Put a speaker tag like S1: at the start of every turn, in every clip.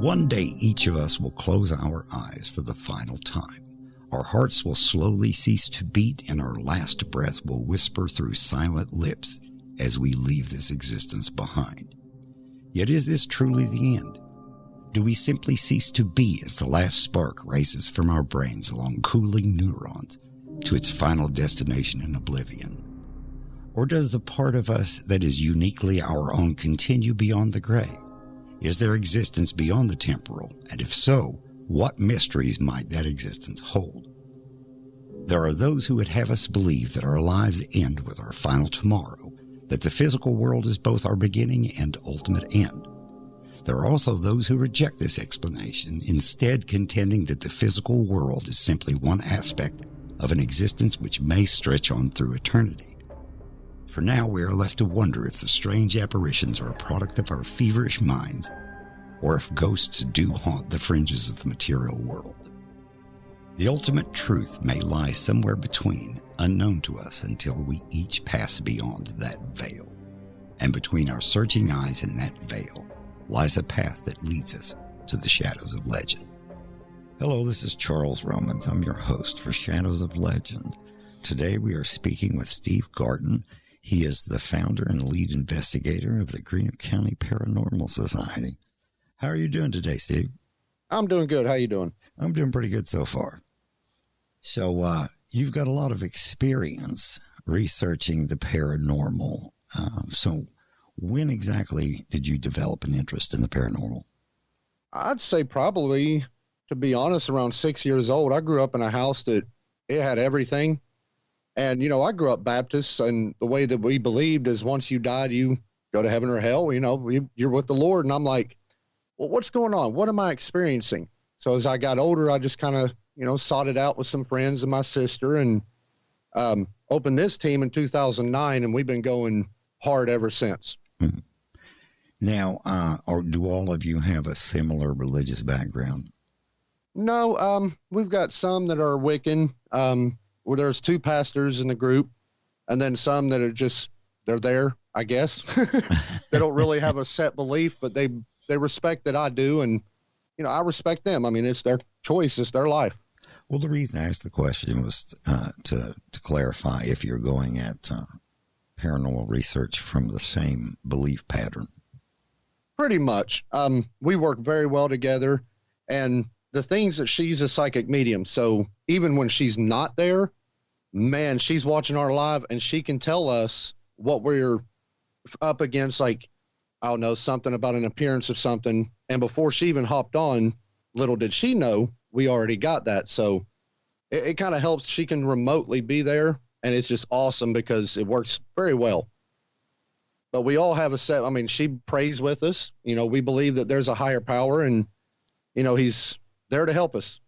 S1: One day each of us will close our eyes for the final time. Our hearts will slowly cease to beat, and our last breath will whisper through silent lips as we leave this existence behind. Yet is this truly the end? Do we simply cease to be as the last spark races from our brains along cooling neurons to its final destination in oblivion? Or does the part of us that is uniquely our own continue beyond the grave? Is there existence beyond the temporal? And if so, what mysteries might that existence hold? There are those who would have us believe that our lives end with our final tomorrow, that the physical world is both our beginning and ultimate end. There are also those who reject this explanation, instead contending that the physical world is simply one aspect of an existence which may stretch on through eternity. For now, we are left to wonder if the strange apparitions are a product of our feverish minds, or if ghosts do haunt the fringes of the material world. The ultimate truth may lie somewhere between, unknown to us until we each pass beyond that veil. And between our searching eyes and that veil lies a path that leads us to the shadows of legend. Hello, this is Charles Romans. I'm your host for Shadows of Legend. Today we are speaking with Steve Gartin. He is the founder and lead investigator of the Greenup County Paranormal Society. How are you doing today, Steve?
S2: I'm doing good. How you doing?
S1: I'm doing pretty good so far. So you've got a lot of experience researching the paranormal. So when exactly did you develop an interest in the paranormal?
S2: I'd say probably, to be honest, around 6 years old. I grew up in a house that it had everything. And, I grew up Baptist, and the way that we believed is once you died, you go to heaven or hell, you're with the Lord. And I'm like, well, what's going on? What am I experiencing? So as I got older, I just kind of, sought it out with some friends and my sister, and opened this team in 2009, and we've been going hard ever since.
S1: Mm-hmm. Now, or do all of you have a similar religious background?
S2: No, we've got some that are Wiccan. Where there's two pastors in the group, and then some that are they're there, I guess. They don't really have a set belief, but they respect that I do. And, I respect them. I mean, it's their choice. It's their life.
S1: Well, the reason I asked the question was to clarify if you're going at paranormal research from the same belief pattern.
S2: Pretty much. We work very well together, and the things that she's a psychic medium. So even when she's not there, man, she's watching our live, and she can tell us what we're up against. Like, I don't know, something about an appearance of something. And before she even hopped on, little did she know, we already got that. So it kind of helps. She can remotely be there, and it's just awesome because it works very well. But we all have she prays with us. We believe that there's a higher power, and, he's there to help us.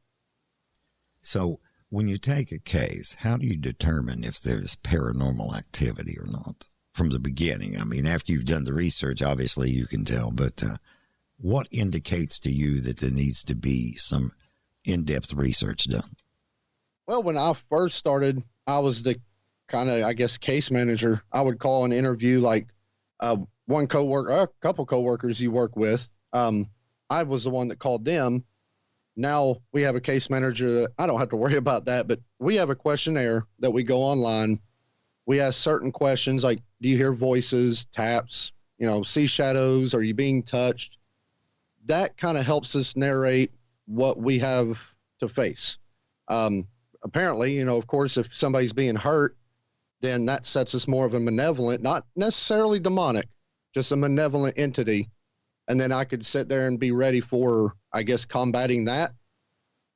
S1: So when you take a case, how do you determine if there's paranormal activity or not from the beginning? I mean, after you've done the research, obviously you can tell, but what indicates to you that there needs to be some in-depth research done?
S2: Well, when I first started, I was the kind of, I guess, case manager. I would call and interview like one coworker, a couple coworkers you work with. I was the one that called them. Now we have a case manager that I don't have to worry about that, but we have a questionnaire that we go online. We ask certain questions like, do you hear voices, taps, see shadows? Are you being touched? That kind of helps us narrate what we have to face. Apparently, of course, if somebody's being hurt, then that sets us more of a malevolent, not necessarily demonic, just a malevolent entity. And then I could sit there and be ready for, I guess, combating that.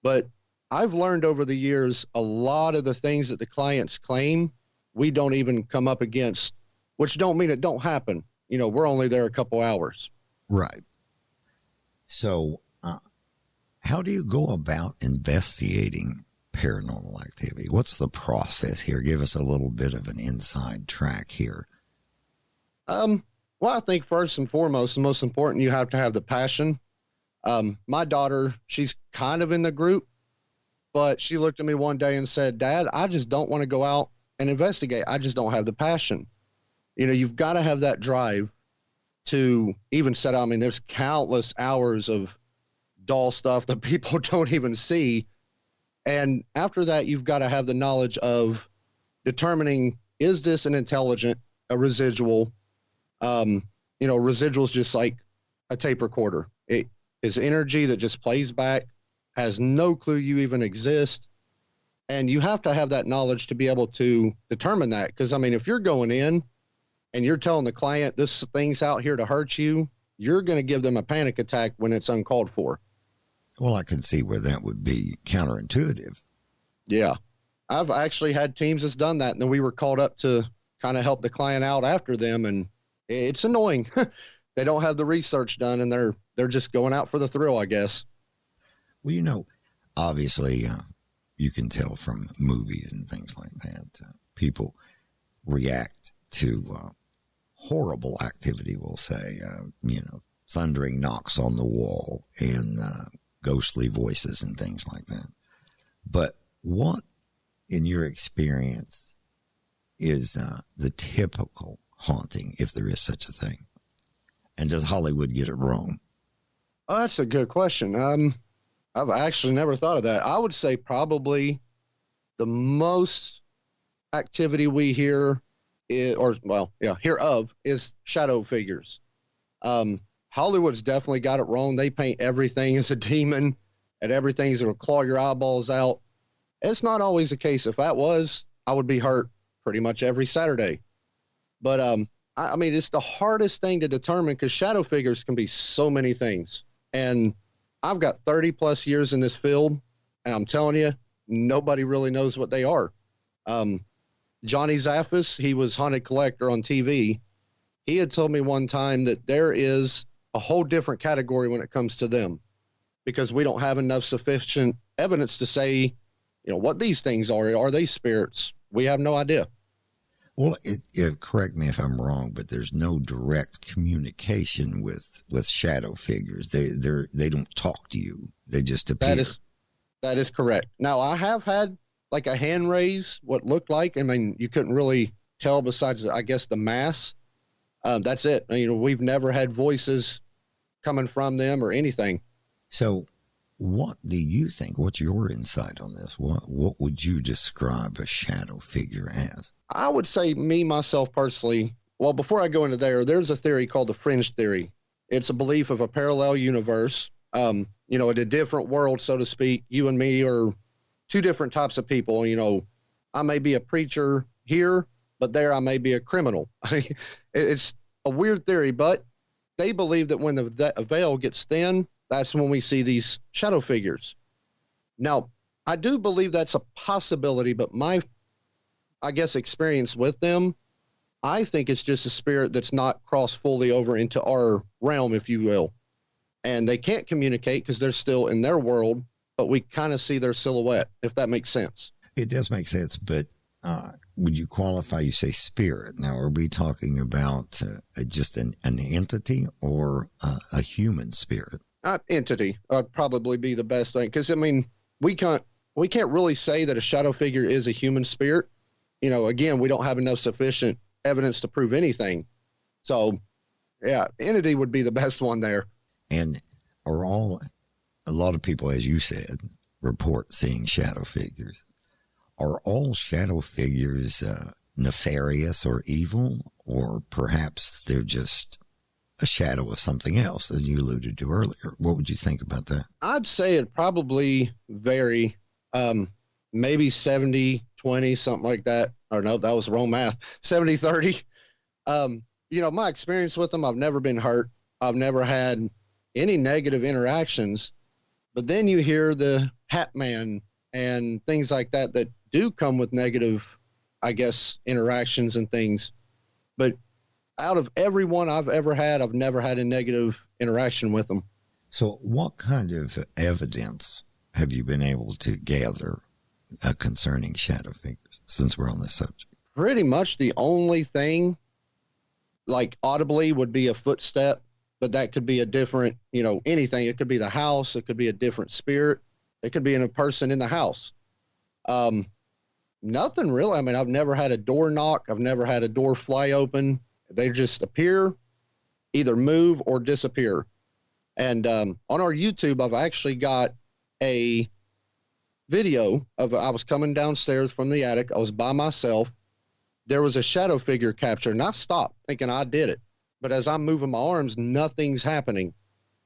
S2: But I've learned over the years, a lot of the things that the clients claim, we don't even come up against, which don't mean it don't happen. We're only there a couple hours.
S1: Right. So how do you go about investigating paranormal activity? What's the process here? Give us a little bit of an inside track here.
S2: Well, I think first and foremost, the most important, you have to have the passion. My daughter, she's kind of in the group, but she looked at me one day and said, Dad, I just don't want to go out and investigate. I just don't have the passion. You've got to have that drive to even set out. I mean, there's countless hours of doll stuff that people don't even see. And after that, you've got to have the knowledge of determining, is this an intelligent, a residual? Residual is just like a tape recorder. It is energy that just plays back, has no clue you even exist. And you have to have that knowledge to be able to determine that. Because, I mean, if you're going in and you're telling the client this thing's out here to hurt you, you're going to give them a panic attack when it's uncalled for.
S1: Well, I can see where that would be counterintuitive.
S2: Yeah. I've actually had teams that's done that, and then we were called up to kind of help the client out after them, and it's annoying. They don't have the research done, and they're just going out for the thrill, I guess.
S1: Well, obviously, you can tell from movies and things like that, people react to horrible activity, we'll say, thundering knocks on the wall and ghostly voices and things like that. But what, in your experience, is the typical haunting, if there is such a thing? And does Hollywood get it wrong?
S2: Oh, that's a good question. I've actually never thought of that. I would say probably the most activity we hear hear of is shadow figures. Hollywood's definitely got it wrong. They paint everything as a demon and everything's going to claw your eyeballs out. It's not always the case. If that was, I would be hurt pretty much every Saturday. But I mean, it's the hardest thing to determine because shadow figures can be so many things. And I've got 30 plus years in this field, and I'm telling you, nobody really knows what they are. Johnny Zaffis, he was Haunted Collector on TV. He had told me one time that there is a whole different category when it comes to them because we don't have enough sufficient evidence to say, what these things are. Are they spirits? We have no idea.
S1: Well, correct me if I'm wrong, but there's no direct communication with shadow figures. They don't talk to you. They just appear.
S2: That is correct. Now, I have had like a hand raise, what looked like. I mean, you couldn't really tell besides, I guess, the mass. That's it. We've never had voices coming from them or anything.
S1: So what do you think? What's your insight on this? What would you describe a shadow figure as?
S2: I would say myself personally, well, before I go into there's a theory called the fringe theory. It's a belief of a parallel universe, in a different world, so to speak. You and me are two different types of people. I may be a preacher here, but there I may be a criminal. It's a weird theory, but they believe that when the veil gets thin, that's when we see these shadow figures. Now, I do believe that's a possibility, but my, experience with them, I think it's just a spirit that's not crossed fully over into our realm, if you will. And they can't communicate because they're still in their world, but we kind of see their silhouette, if that makes sense.
S1: It does make sense, but would you qualify, you say spirit. Now, are we talking about just an entity or a human spirit?
S2: Entity would probably be the best thing. Because, we can't really say that a shadow figure is a human spirit. Again, we don't have enough sufficient evidence to prove anything. So, yeah, entity would be the best one there.
S1: And a lot of people, as you said, report seeing shadow figures. Are all shadow figures nefarious or evil, or perhaps they're just a shadow of something else, as you alluded to earlier? What would you think about that?
S2: I'd say it probably vary, maybe 70-20, something like that. Or no, that was wrong math. 70-30. My experience with them, I've never been hurt. I've never had any negative interactions. But then you hear the Hat Man and things like that do come with negative, interactions and things. But out of everyone I've ever had, I've never had a negative interaction with them.
S1: So what kind of evidence have you been able to gather concerning shadow figures, since we're on this subject?
S2: Pretty much the only thing, like audibly, would be a footstep, but that could be a different, anything. It could be the house. It could be a different spirit. It could be in a person in the house. Nothing really. I've never had a door knock. I've never had a door fly open. They just appear, either move or disappear. And on our YouTube, I've actually got a video of I was coming downstairs from the attic. I was by myself. There was a shadow figure captured, and I stopped thinking I did it. But as I'm moving my arms, nothing's happening.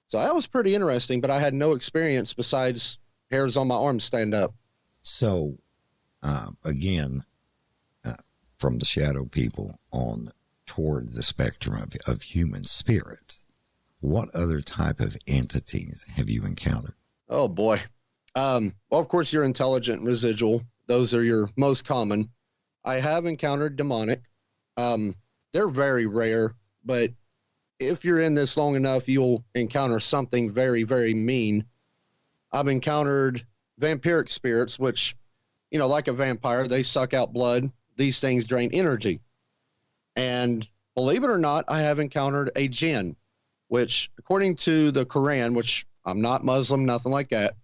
S2: So that was pretty interesting, but I had no experience besides hairs on my arms stand up.
S1: So, again, from the shadow people on toward the spectrum of human spirits, what other type of entities have you encountered?
S2: Oh, boy. Well, of course, your intelligent residual. Those are your most common. I have encountered demonic. They're very rare, but if you're in this long enough, you'll encounter something very, very mean. I've encountered vampiric spirits, which, you know, like a vampire, they suck out blood. These things drain energy. And believe it or not, I have encountered a jinn, which, according to the Quran, which I'm not Muslim, nothing like that,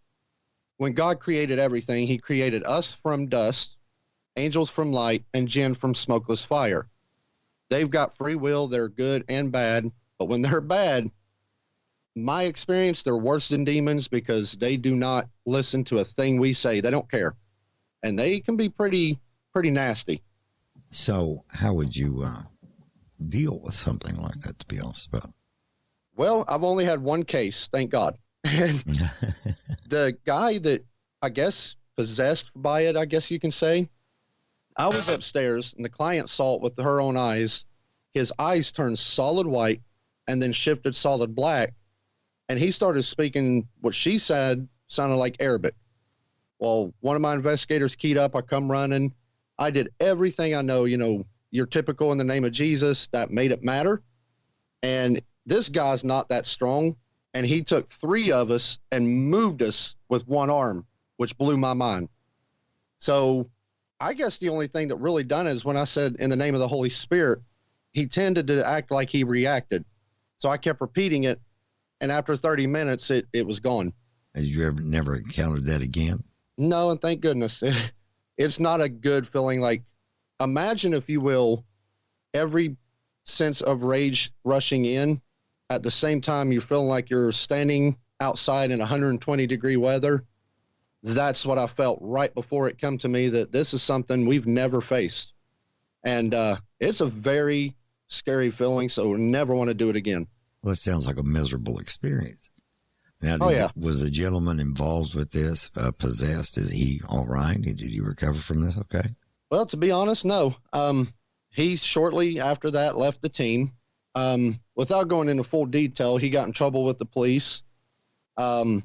S2: when God created everything, he created us from dust, angels from light, and jinn from smokeless fire. They've got free will. They're good and bad. But when they're bad, my experience, they're worse than demons because they do not listen to a thing we say. They don't care. And they can be pretty nasty.
S1: So how would you deal with something like that, to be honest about it?
S2: Well, I've only had one case, thank God. And the guy that I guess possessed by it, I guess you can say, I was upstairs and the client saw it with her own eyes. His eyes turned solid white and then shifted solid black. And he started speaking what she said sounded like Arabic. Well, one of my investigators keyed up. I come running. I did everything I know, you know, you're typical in the name of Jesus. That made it matter. And this guy's not that strong. And he took 3 of us and moved us with one arm, which blew my mind. So I guess the only thing that really done it is when I said in the name of the Holy Spirit, he tended to act like he reacted. So I kept repeating it. And after 30 minutes, it was gone.
S1: Have you never encountered that again?
S2: No, and thank goodness. It's not a good feeling. Like, imagine, if you will, every sense of rage rushing in at the same time you're feeling like you're standing outside in 120-degree weather. That's what I felt right before it come to me, that this is something we've never faced. And it's a very scary feeling, so never want to do it again.
S1: Well, it sounds like a miserable experience. Now, was the gentleman involved with this possessed? Is he all right? Did he recover from this? Okay.
S2: Well, to be honest, no. He shortly after that left the team. Without going into full detail, he got in trouble with the police. And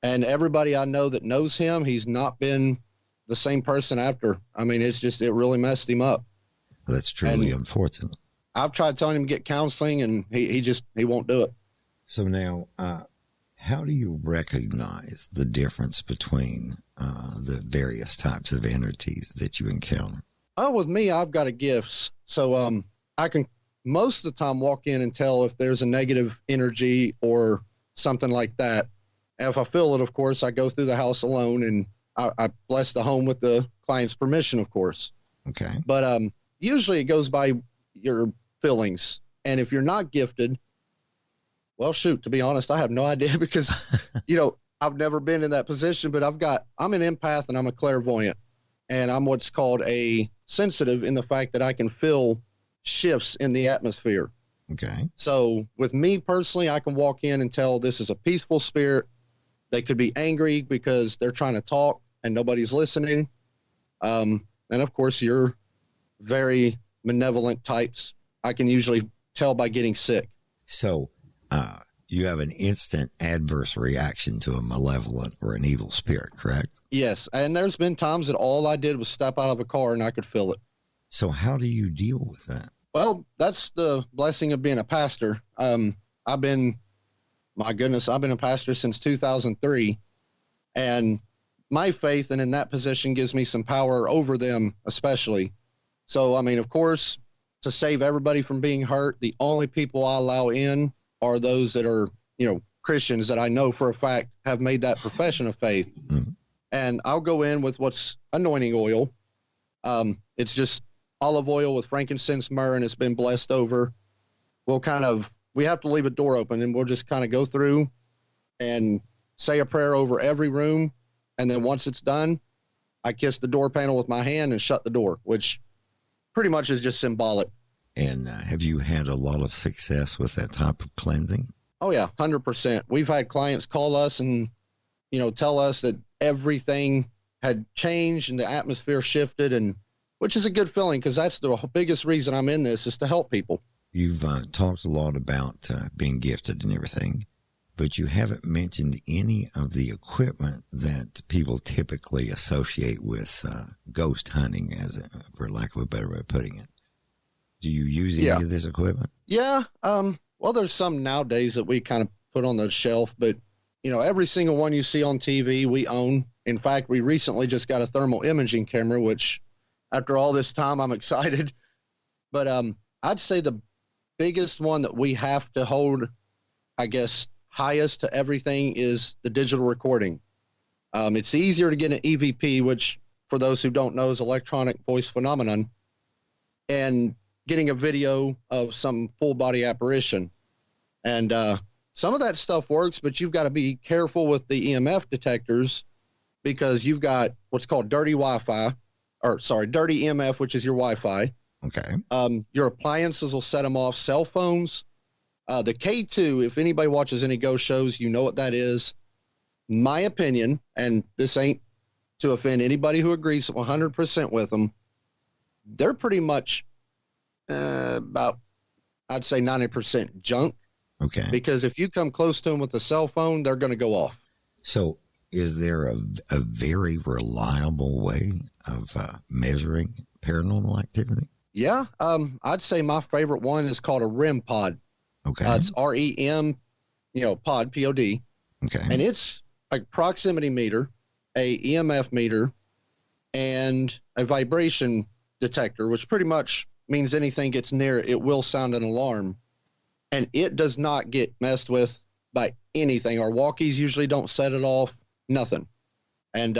S2: everybody I know that knows him, he's not been the same person after. I mean, it really messed him up.
S1: Well, that's truly unfortunate.
S2: I've tried telling him to get counseling, and he won't do it.
S1: So now, how do you recognize the difference between the various types of entities that you encounter?
S2: Oh, with me, I've got a gift. So I can most of the time walk in and tell if there's a negative energy or something like that. And if I feel it, of course, I go through the house alone, and I bless the home with the client's permission, of course.
S1: Okay.
S2: But usually it goes by your feelings. And if you're not gifted, well, shoot, to be honest, I have no idea because, you know, I've never been in that position, but I'm an empath and I'm a clairvoyant, and I'm what's called a sensitive in the fact that I can feel shifts in the atmosphere.
S1: Okay.
S2: So with me personally, I can walk in and tell this is a peaceful spirit. They could be angry because they're trying to talk and nobody's listening. And of course, you're very malevolent types. I can usually tell by getting sick.
S1: So you have an instant adverse reaction to a malevolent or an evil spirit, correct? Yes.
S2: And there's been times that all I did was step out of a car and I could feel it.
S1: So how do you deal with that?
S2: Well, that's the blessing of being a pastor. I've been a pastor since 2003, and my faith and in that position gives me some power over them, especially. So, I mean, of course, to save everybody from being hurt, the only people I allow in are those that are, you know, Christians that I know for a fact have made that profession of faith. Mm-hmm. And I'll go in with what's anointing oil. It's just olive oil with frankincense, myrrh, and it's been blessed over. We have to leave a door open, and we'll just kind of go through, and say a prayer over every room. And then once it's done, I kiss the door panel with my hand and shut the door, which pretty much is just symbolic.
S1: And have you had a lot of success with that type of cleansing?
S2: Oh, yeah, 100%. We've had clients call us and, tell us that everything had changed and the atmosphere shifted, and which is a good feeling because that's the biggest reason I'm in this, is to help people.
S1: You've talked a lot about being gifted and everything, but you haven't mentioned any of the equipment that people typically associate with ghost hunting, for lack of a better way of putting it. Do you use any of this equipment?
S2: Yeah. Well, there's some nowadays that we kind of put on the shelf, but every single one you see on TV, we own. In fact, we recently just got a thermal imaging camera, which after all this time, I'm excited. But I'd say the biggest one that we have to hold, I guess, highest to everything is the digital recording. It's easier to get an EVP, which for those who don't know is electronic voice phenomenon, and getting a video of some full body apparition. And some of that stuff works, but you've got to be careful with the EMF detectors because you've got what's called dirty EMF, which is your Wi-Fi.
S1: Okay.
S2: Your appliances will set them off. Cell phones. The K2, if anybody watches any ghost shows, you know what that is. My opinion, and this ain't to offend anybody who agrees 100% with them, they're pretty much about, I'd say 90% junk.
S1: Okay.
S2: Because if you come close to them with a cell phone, they're going to go off.
S1: So is there a very reliable way of measuring paranormal activity?
S2: Yeah. I'd say my favorite one is called a REM pod.
S1: Okay.
S2: It's REM, pod, POD.
S1: Okay.
S2: And it's a proximity meter, a EMF meter, and a vibration detector, which pretty much means anything gets near it, it will sound an alarm. And it does not get messed with by anything. Our walkies usually don't set it off, nothing. And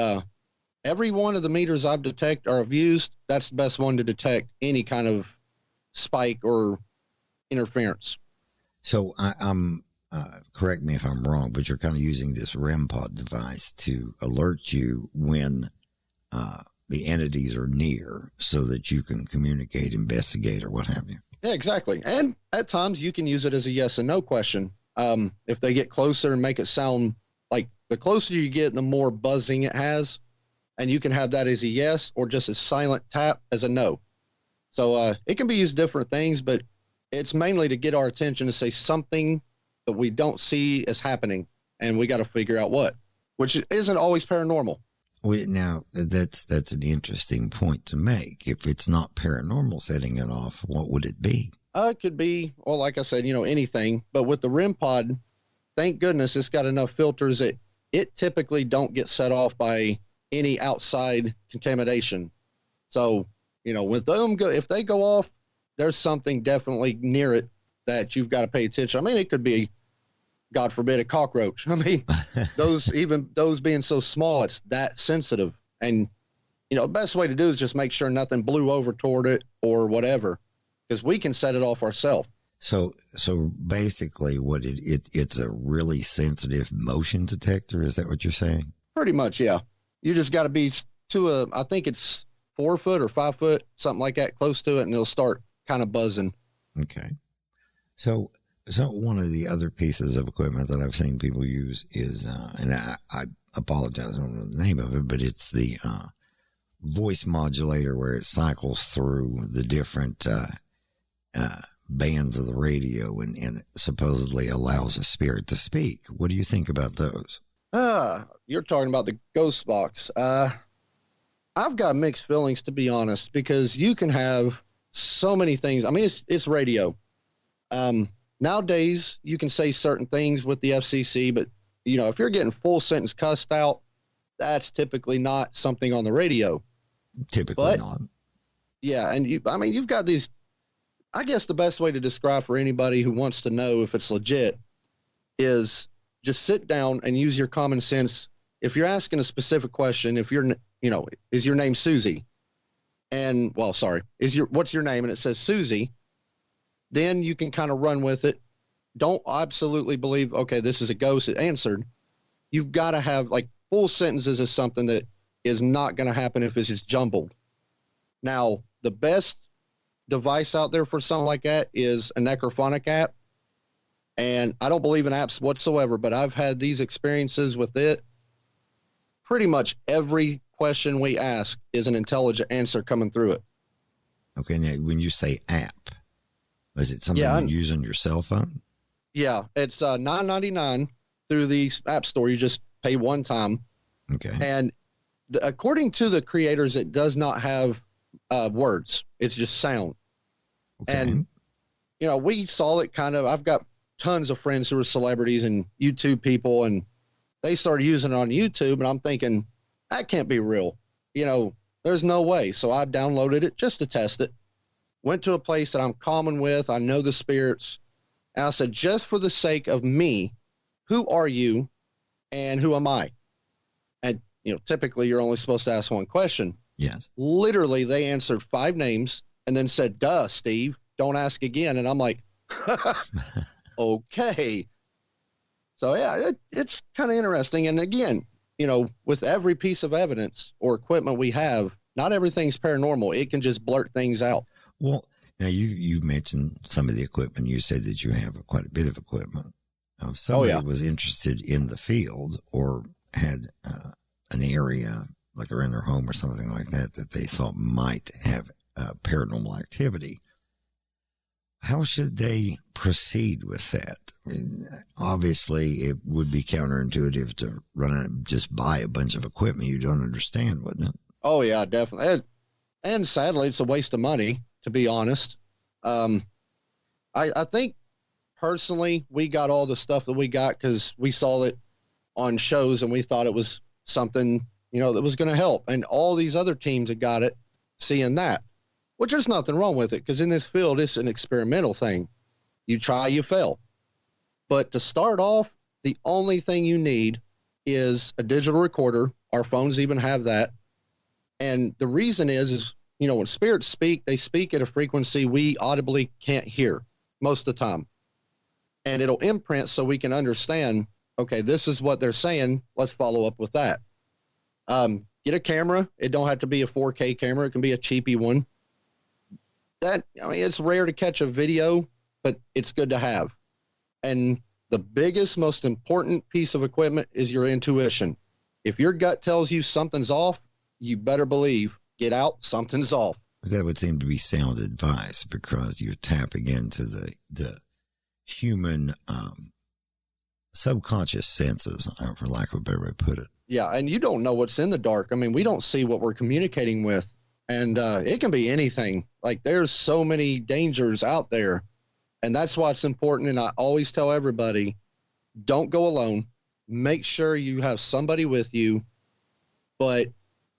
S2: every one of the meters I've used, that's the best one to detect any kind of spike or interference.
S1: So I'm correct me if I'm wrong, but you're kind of using this REM pod device to alert you when the entities are near so that you can communicate, investigate, or what have you.
S2: Yeah, exactly. And at times you can use it as a yes and no question. If they get closer and make it sound like the closer you get, the more buzzing it has. And you can have that as a yes or just a silent tap as a no. So it can be used different things, but it's mainly to get our attention to say something that we don't see is happening. And we got to figure out what, which isn't always paranormal.
S1: Now, that's an interesting point to make. If it's not paranormal setting it off, what would it be?
S2: It could be, well, like I said, anything. But with the REM pod, thank goodness it's got enough filters that it typically don't get set off by any outside contamination. So, with them, if they go off, there's something definitely near it that you've got to pay attention. I mean, it could be, God forbid, a cockroach. I mean, those being so small, it's that sensitive. And, the best way to do is just make sure nothing blew over toward it or whatever, because we can set it off ourselves.
S1: So basically what it's a really sensitive motion detector. Is that what you're saying? Pretty
S2: much. Yeah. You just got to be I think it's 4 foot or 5 foot, something like that, close to it. And it'll start kind of buzzing.
S1: Okay. So one of the other pieces of equipment that I've seen people use is, and I apologize, I don't know the name of it, but it's the voice modulator where it cycles through the different bands of the radio and it supposedly allows a spirit to speak. What do you think about those?
S2: You're talking about the ghost box. I've got mixed feelings, to be honest, because you can have so many things. I mean, it's radio. Nowadays, you can say certain things with the FCC, but, if you're getting full sentence cussed out, that's typically not something on the radio.
S1: Typically not.
S2: Yeah, and you've got these, I guess the best way to describe for anybody who wants to know if it's legit is just sit down and use your common sense. If you're asking a specific question, if you're, is your name Susie? And, what's your name? And it says Susie. Then you can kind of run with it. Don't absolutely believe, okay, this is a ghost. It answered. you've got to have like full sentences is something that is not going to happen if it's just jumbled. Now, the best device out there for something like that is a necrophonic app. And I don't believe in apps whatsoever, but I've had these experiences with it. Pretty much every question we ask is an intelligent answer coming through it.
S1: Okay, now when you say app, is it something you use on your cell phone? Yeah,
S2: it's $9.99 through the App Store. You just pay one time.
S1: Okay.
S2: And according to the creators, it does not have words. It's just sound. Okay. And, you know, we saw it kind of, I've got tons of friends who are celebrities and YouTube people, and they started using it on YouTube, and I'm thinking, that can't be real. You know, there's no way. So I downloaded it just to test it. Went to a place that I'm common with. I know the spirits. And I said, just for the sake of me, who are you and who am I? And, you know, typically you're only supposed to ask one question.
S1: Yes.
S2: Literally, they answered 5 names and then said, duh, Steve, don't ask again. And I'm like, okay. So, yeah, it's kind of interesting. And again, you know, with every piece of evidence or equipment we have, not everything's paranormal. It can just blurt things out.
S1: Well, now you mentioned some of the equipment. You said that you have quite a bit of equipment. Now, if somebody was interested in the field or had an area, like or in their home or something like that, that they thought might have paranormal activity, how should they proceed with that? I mean, obviously, it would be counterintuitive to run out and just buy a bunch of equipment you don't understand, wouldn't it?
S2: Oh, yeah, definitely. And sadly, it's a waste of money, to be honest. I think, personally, we got all the stuff that we got because we saw it on shows and we thought it was something, you know, that was going to help. And all these other teams that got it, seeing that. Which there's nothing wrong with it, because in this field, it's an experimental thing. You try, you fail. But to start off, the only thing you need is a digital recorder. Our phones even have that. And the reason is, you know, when spirits speak, they speak at a frequency we audibly can't hear most of the time. And it'll imprint so we can understand, okay, this is what they're saying. Let's follow up with that. Get a camera. It don't have to be a 4K camera. It can be a cheapy one. That, I mean, it's rare to catch a video, but it's good to have. And the biggest, most important piece of equipment is your intuition. If your gut tells you something's off, you better believe, get out, something's off.
S1: That would seem to be sound advice, because you're tapping into the human subconscious senses, for lack of a better way to put it.
S2: Yeah, and you don't know what's in the dark. I mean, we don't see what we're communicating with. And it can be anything. Like, there's so many dangers out there. And that's why it's important. And I always tell everybody, don't go alone. Make sure you have somebody with you. But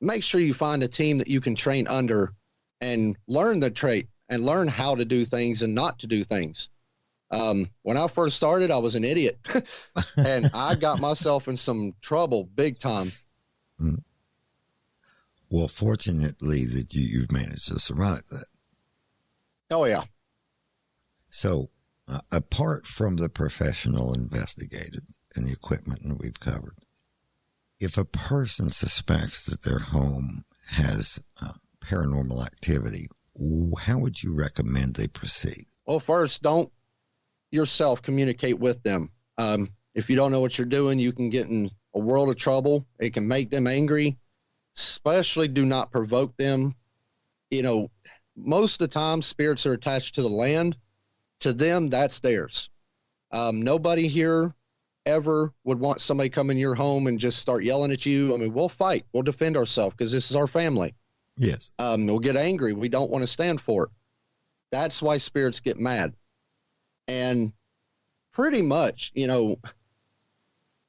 S2: make sure you find a team that you can train under and learn the trait and learn how to do things and not to do things. When I first started, I was an idiot. And I got myself in some trouble big time.
S1: Mm. Well, fortunately that you've managed to survive that.
S2: Oh, yeah.
S1: So, apart from the professional investigators and the equipment that we've covered, if a person suspects that their home has paranormal activity, how would you recommend they proceed?
S2: Well, first, don't yourself communicate with them. If you don't know what you're doing, you can get in a world of trouble. It can make them angry. Especially do not provoke them. You know, most of the time spirits are attached to the land. To them, that's theirs. Nobody here ever would want somebody come in your home and just start yelling at you. I mean, we'll fight. We'll defend ourselves because this is our family.
S1: Yes.
S2: We'll get angry. We don't want to stand for it. That's why spirits get mad. And pretty much, you know,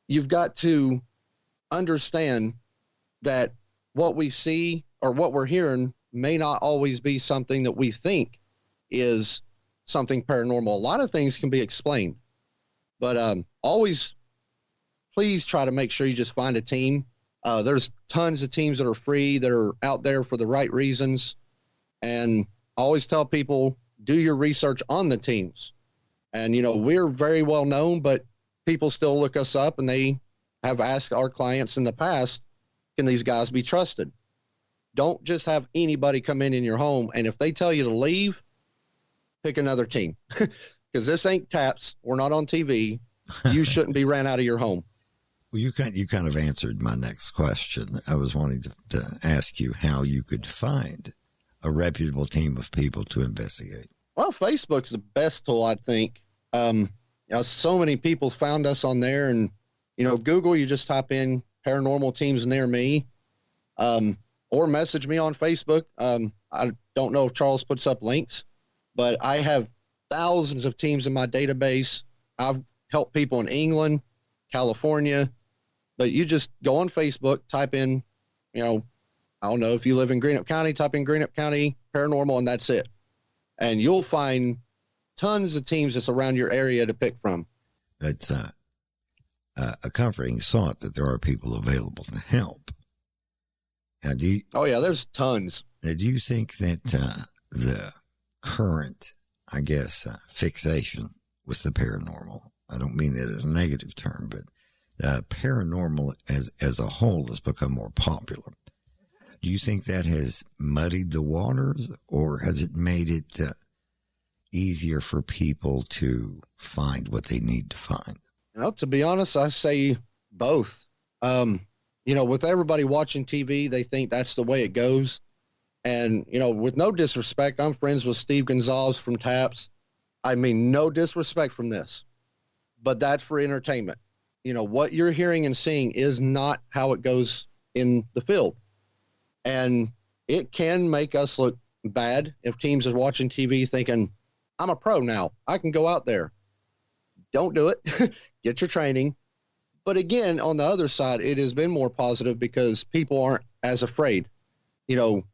S2: you've got to understand that what we see or what we're hearing may not always be something that we think is something paranormal. A lot of things can be explained, but always please try to make sure you just find a team. There's tons of teams that are free, that are out there for the right reasons. And I always tell people, do your research on the teams. And, you know, we're very well known, but people still look us up and they have asked our clients in the past, can these guys be trusted? Don't just have anybody come in your home. And if they tell you to leave, pick another team, because this ain't Taps. We're not on TV. You shouldn't be ran out of your home.
S1: Well, you kind of answered my next question. I was wanting to ask you how you could find a reputable team of people to investigate.
S2: Well, Facebook's the best tool, I think. So many people found us on there, and Google, you just type in paranormal teams near me, or message me on Facebook. I don't know if Charles puts up links, but I have thousands of teams in my database. I've helped people in England, California, but you just go on Facebook, type in, I don't know if you live in Greenup County, type in Greenup County Paranormal, and that's it. And you'll find tons of teams that's around your area to pick from.
S1: It's a comforting thought that there are people available to help. Now,
S2: oh, yeah, there's tons.
S1: Do you think that the current, fixation with the paranormal, I don't mean that in a negative term, but paranormal as a whole has become more popular? Do you think that has muddied the waters, or has it made it easier for people to find what they need to find?
S2: To be honest, I say both. With everybody watching TV, they think that's the way it goes. And, with no disrespect, I'm friends with Steve Gonzalez from Taps. I mean, no disrespect from this, but that's for entertainment. What you're hearing and seeing is not how it goes in the field. And it can make us look bad if teams are watching TV thinking, I'm a pro now, I can go out there. Don't do it. Get your training. But again, on the other side, it has been more positive because people aren't as afraid.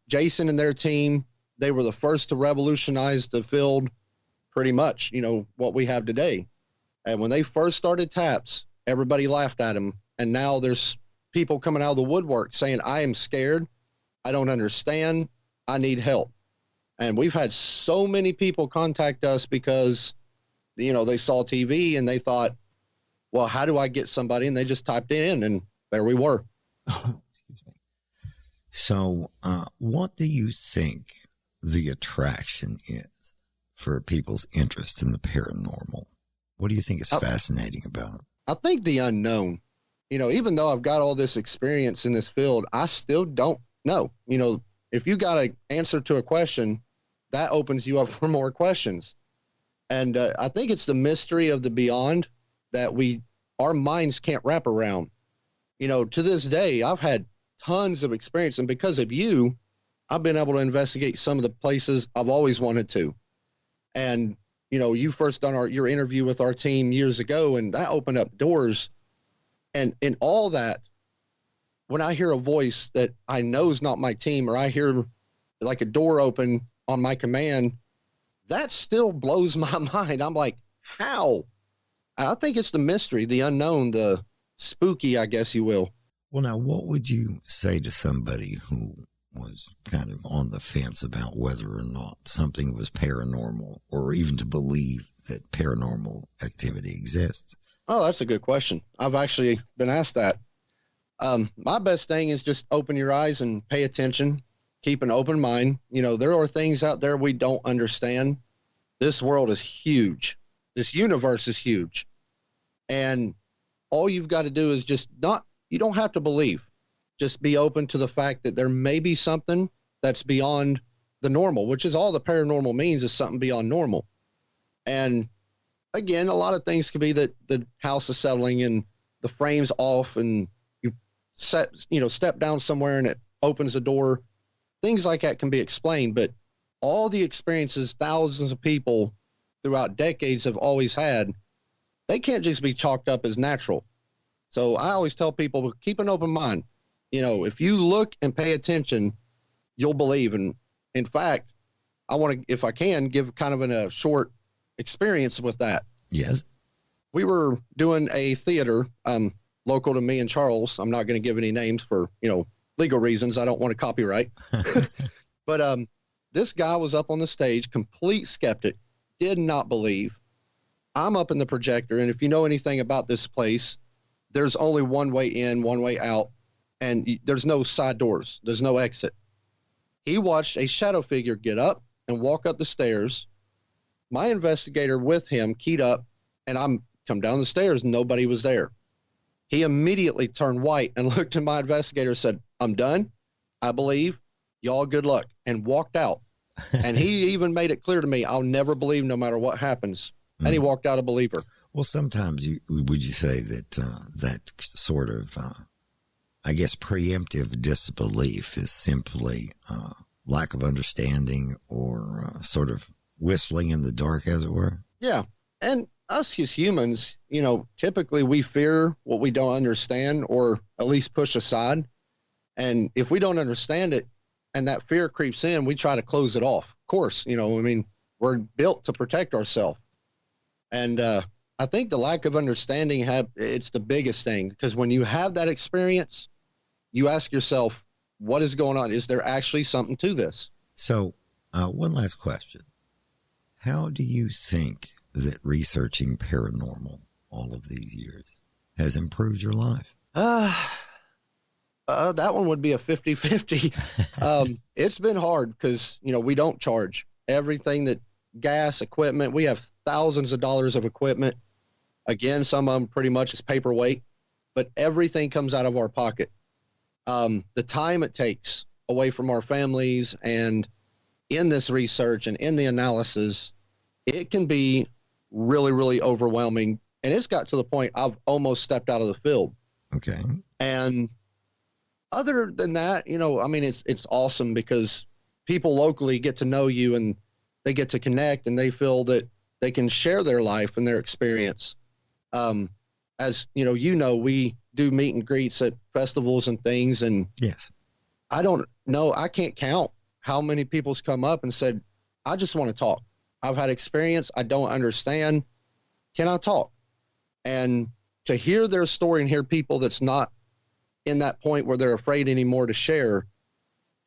S2: Jason and their team, they were the first to revolutionize the field pretty much, what we have today. And when they first started Taps, everybody laughed at them. And now there's people coming out of the woodwork saying, I am scared. I don't understand. I need help. And we've had so many people contact us because, they saw TV and they thought, well, how do I get somebody? And they just typed it in, and there we were.
S1: Excuse me. So what do you think the attraction is for people's interest in the paranormal? What do you think is fascinating about it?
S2: I think the unknown. Even though I've got all this experience in this field, I still don't know. If you got an answer to a question, that opens you up for more questions. And I think it's the mystery of the beyond that our minds can't wrap around. To this day, I've had tons of experience, and because of you, I've been able to investigate some of the places I've always wanted to. And, you first done your interview with our team years ago, and that opened up doors. And in all that, when I hear a voice that I know is not my team, or I hear like a door open on my command, that still blows my mind. I'm like, how? I think it's the mystery, the unknown, the spooky, I guess you will.
S1: Well, now, what would you say to somebody who was kind of on the fence about whether or not something was paranormal, or even to believe that paranormal activity exists?
S2: Oh, that's a good question. I've actually been asked that. My best thing is just open your eyes and pay attention. Keep an open mind. There are things out there we don't understand. This world is huge. This universe is huge. And all you've got to do is you don't have to believe. Just be open to the fact that there may be something that's beyond the normal, which is all the paranormal means, is something beyond normal. And again, a lot of things could be that the house is settling and the frame's off and you step down somewhere and it opens a door. Things like that can be explained, but all the experiences thousands of people throughout decades have always had, they can't just be chalked up as natural. So I always tell people, keep an open mind. If you look and pay attention, you'll believe. And in fact, I want to, if I can, give kind of a short experience with that.
S1: Yes.
S2: We were doing a theater local to me and Charles. I'm not going to give any names for, legal reasons. I don't want to copyright. But this guy was up on the stage, complete skeptic, did not believe. I'm up in the projector, and if you know anything about this place, there's only one way in, one way out, and there's no side doors. There's no exit. He watched a shadow figure get up and walk up the stairs. My investigator with him keyed up, and I'm come down the stairs. Nobody was there. He immediately turned white and looked at my investigator and said, "I'm done. I believe. Y'all good luck," and walked out. And he even made it clear to me, "I'll never believe no matter what happens." And he walked out a believer.
S1: Well, sometimes would you say that that sort of, I guess, preemptive disbelief is simply lack of understanding or sort of whistling in the dark, as it were?
S2: Yeah. And us as humans, typically we fear what we don't understand or at least push aside. And if we don't understand it and that fear creeps in, we try to close it off. Of course, we're built to protect ourselves. And I think the lack of understanding, it's the biggest thing, because when you have that experience, you ask yourself, what is going on? Is there actually something to this?
S1: So one last question. How do you think that researching paranormal all of these years has improved your life?
S2: That one would be a 50-50. It's been hard because, we don't charge everything that gas, equipment. We have thousands of dollars of equipment. Again, some of them pretty much is paperweight, but everything comes out of our pocket. The time it takes away from our families and in this research and in the analysis, it can be really, really overwhelming. And it's got to the point I've almost stepped out of the field.
S1: Okay.
S2: And other than that, it's awesome because people locally get to know you and they get to connect and they feel that they can share their life and their experience. As we do meet and greets at festivals and things. And
S1: yes,
S2: I don't know. I can't count how many people's come up and said, "I just want to talk. I've had experience. I don't understand. Can I talk?" And to hear their story and hear people that's not in that point where they're afraid anymore to share,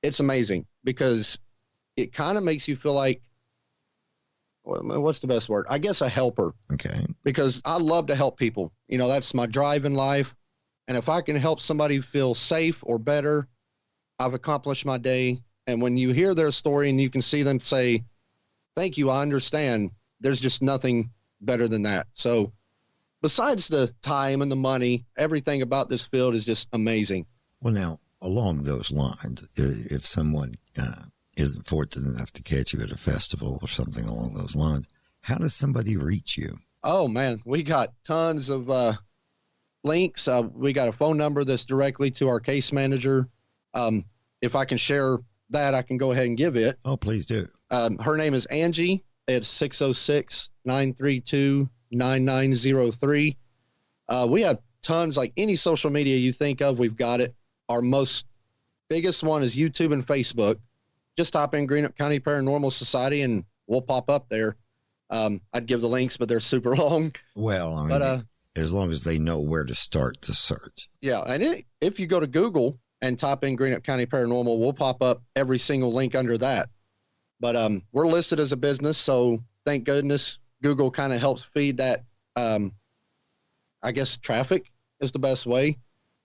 S2: it's amazing because it kind of makes you feel like, what's the best word? I guess a helper.
S1: Okay.
S2: Because I love to help people. That's my drive in life. And if I can help somebody feel safe or better, I've accomplished my day. And when you hear their story and you can see them say, "Thank you, I understand," there's just nothing better than that. So besides the time and the money, everything about this field is just amazing.
S1: Well, now, along those lines, if someone isn't fortunate enough to catch you at a festival or something along those lines, how does somebody reach you?
S2: Oh, man, we got tons of links. We got a phone number that's directly to our case manager. If I can share that, I can go ahead and give it.
S1: Oh, please do.
S2: Her name is Angie. It's 606-932-9903. We have tons, like any social media you think of, we've got it. Our biggest one is YouTube and Facebook. Just type in Greenup County Paranormal Society and we'll pop up there. I'd give the links, but they're super long.
S1: Well, as long as they know where to start the search.
S2: Yeah, and if you go to Google and type in Greenup County Paranormal, we'll pop up every single link under that. But we're listed as a business, so thank goodness Google kind of helps feed that, I guess traffic is the best way.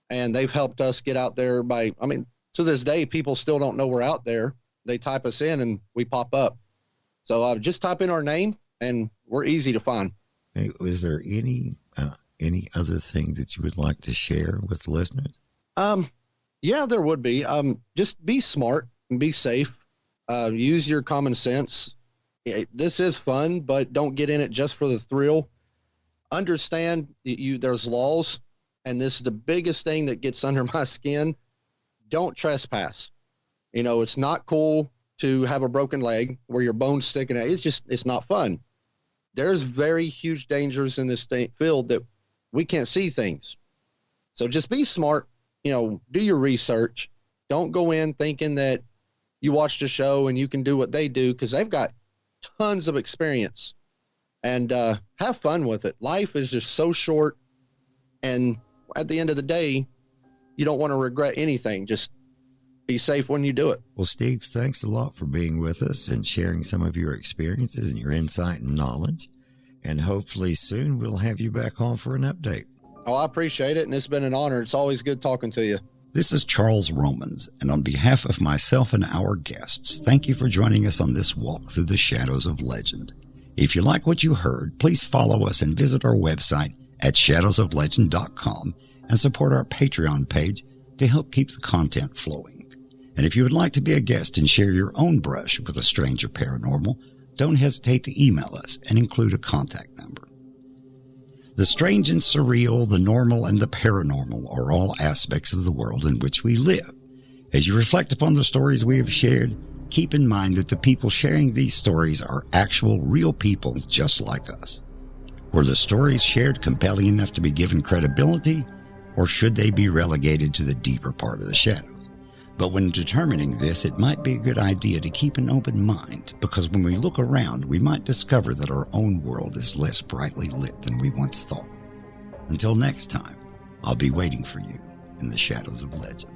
S2: And they've helped us get out there to this day, people still don't know we're out there. They type us in and we pop up. So just type in our name and we're easy to find.
S1: Hey, is there any other thing that you would like to share with the listeners?
S2: Yeah, there would be. Just be smart and be safe. Use your common sense. This is fun, but don't get in it just for the thrill. Understand there's laws, and this is the biggest thing that gets under my skin. Don't trespass. It's not cool to have a broken leg where your bone's sticking out. It's not fun. There's very huge dangers in this field that we can't see things. So just be smart, do your research. Don't go in thinking that you watched a show and you can do what they do, because they've got tons of experience. And have fun with it. Life is just so short. And at the end of the day, you don't want to regret anything. Just be safe when you do it.
S1: Well, Steve, thanks a lot for being with us and sharing some of your experiences and your insight and knowledge. And hopefully soon we'll have you back on for an update.
S2: Oh, I appreciate it, and it's been an honor. It's always good talking to you.
S1: This is Charles Romans, and on behalf of myself and our guests, thank you for joining us on this walk through the shadows of legend. If you like what you heard, please follow us and visit our website at shadowsoflegend.com and support our Patreon page to help keep the content flowing. And if you would like to be a guest and share your own brush with a stranger paranormal, don't hesitate to email us and include a contact number. The strange and surreal, the normal and the paranormal are all aspects of the world in which we live. As you reflect upon the stories we have shared, keep in mind that the people sharing these stories are actual, real people just like us. Were the stories shared compelling enough to be given credibility, or should they be relegated to the deeper part of the shadows? But when determining this, it might be a good idea to keep an open mind, because when we look around, we might discover that our own world is less brightly lit than we once thought. Until next time, I'll be waiting for you in the shadows of legend.